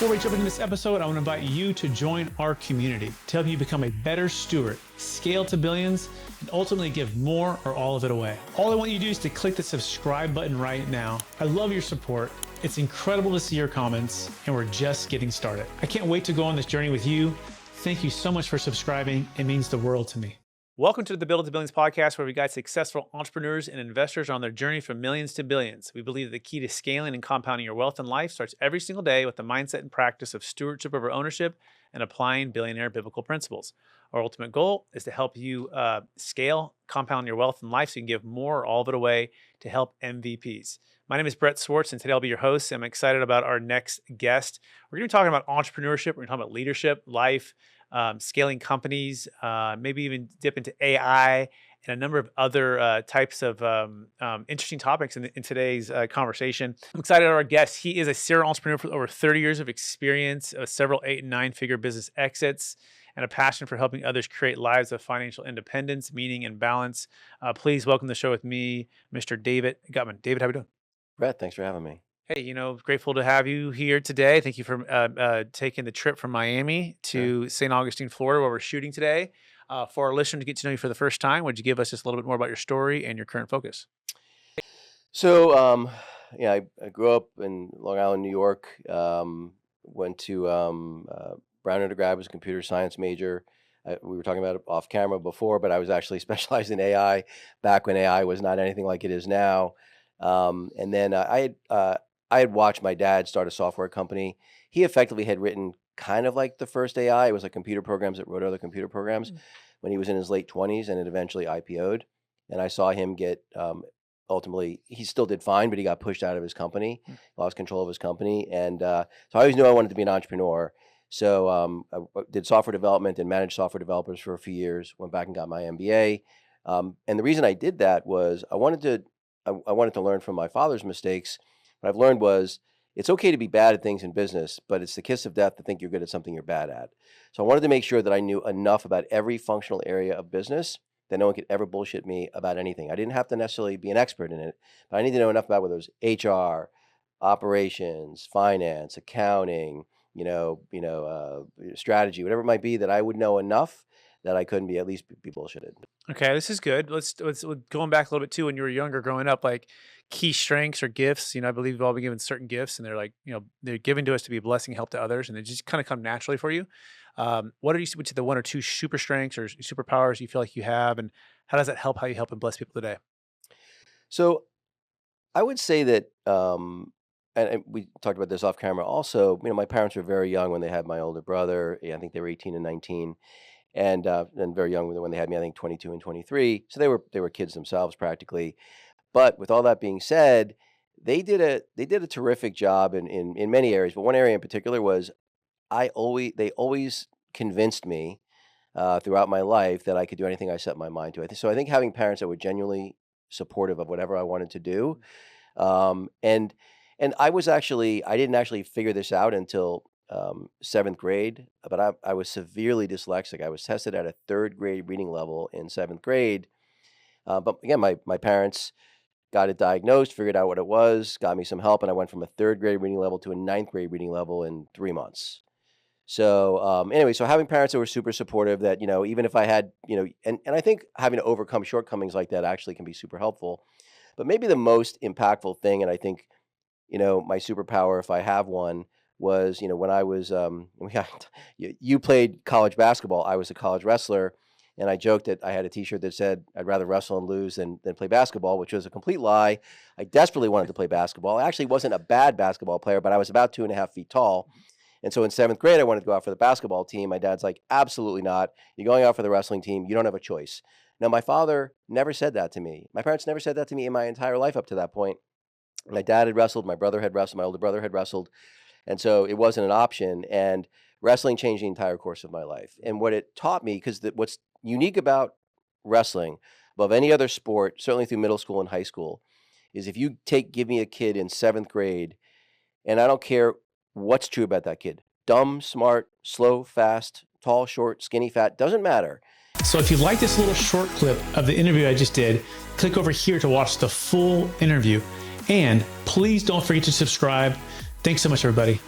Before we jump into this episode, I want to invite you to join our community to help you become a better steward, scale to billions, and ultimately give more or all of it away. All I want you to do is to click the subscribe button right now. I love your support. It's incredible to see your comments, and we're just getting started. I can't wait to go on this journey with you. Thank you so much for subscribing. It means the world to me. Welcome to the Build to Billions podcast, where we guide successful entrepreneurs and investors on their journey from millions to billions. We believe that the key to scaling and compounding your wealth and life starts every single day with the mindset and practice of stewardship over ownership and applying billionaire biblical principles. Our ultimate goal is to help you scale, compound your wealth and life so you can give more or all of it away to help MVPs. My name is Brett Swartz, and today I'll be your host. I'm excited about our next guest. We're going to be talking about entrepreneurship. We're going to talk about leadership, life, scaling companies, maybe even dip into AI and a number of other types of interesting topics in today's conversation. I'm excited about our guest. He is a serial entrepreneur with over 30 years of experience, several 8- and 9-figure business exits, and a passion for helping others create lives of financial independence, meaning, and balance. Please welcome to the show with me, Mr. David Guttman. David, how are you doing? Brett, thanks for having me. Hey, grateful to have you here today. Thank you for taking the trip from Miami to St. Augustine, Florida, where we're shooting today. For our listeners to get to know you for the first time, would you give us just a little bit more about your story and your current focus? So, I grew up in Long Island, New York. Went to Brown undergrad, was a computer science major. We were talking about it off camera before, but I was actually specialized in AI back when AI was not anything like it is now. And then I had watched my dad start a software company. He effectively had written kind of like the first AI. It was like computer programs that wrote other computer programs when he was in his late 20s, and it eventually IPO'd. And I saw him get, ultimately, he still did fine, but he got pushed out of his company, lost control of his company. And so I always knew I wanted to be an entrepreneur. So I did software development and managed software developers for a few years, went back and got my MBA. And the reason I did that was I wanted to learn from my father's mistakes. What I've learned was it's okay to be bad at things in business, but it's the kiss of death to think you're good at something you're bad at. So I wanted to make sure that I knew enough about every functional area of business that no one could ever bullshit me about anything. I didn't have to necessarily be an expert in it, but I need to know enough about whether it was HR, operations, finance, accounting, strategy, whatever it might be, that I would know enough that I couldn't at least be bullshitted. Okay, this is good. Let's going back a little bit too. When you were younger, growing up, like key strengths or gifts. I believe we've all been given certain gifts, and they're like, they're given to us to be a blessing, help to others, and they just kind of come naturally for you. What are you would say the 1 or 2 super strengths or superpowers you feel like you have, and how does that help how you help and bless people today? So I would say that, and we talked about this off camera also, my parents were very young when they had my older brother. I think they were 18 and 19. And very young when they had me, I think 22 and 23. So they were kids themselves practically. But with all that being said, they did a terrific job in many areas. But one area in particular was they always convinced me throughout my life that I could do anything I set my mind to. So I think having parents that were genuinely supportive of whatever I wanted to do, and I didn't actually figure this out until 7th grade, but I was severely dyslexic. I was tested at a 3rd grade reading level in 7th grade. But again, my parents got it diagnosed, figured out what it was, got me some help, and I went from a 3rd grade reading level to a 9th grade reading level in 3 months. So anyway, so having parents that were super supportive, that, even if I had, and I think having to overcome shortcomings like that actually can be super helpful. But maybe the most impactful thing, and I think, my superpower, if I have one, was, when I was, you played college basketball, I was a college wrestler, and I joked that I had a t-shirt that said, I'd rather wrestle and lose than play basketball, which was a complete lie. I desperately wanted to play basketball. I actually wasn't a bad basketball player, but I was about 2.5 feet tall. And so in 7th grade, I wanted to go out for the basketball team. My dad's like, absolutely not. You're going out for the wrestling team. You don't have a choice. Now, my father never said that to me. My parents never said that to me in my entire life up to that point. My dad had wrestled, my brother had wrestled, my older brother had wrestled. And so it wasn't an option. And wrestling changed the entire course of my life. And what it taught me, because what's unique about wrestling above any other sport, certainly through middle school and high school, is if you give me a kid in 7th grade, and I don't care what's true about that kid, dumb, smart, slow, fast, tall, short, skinny, fat, doesn't matter. So if you like this little short clip of the interview I just did, click over here to watch the full interview. And please don't forget to subscribe. Thanks so much, everybody.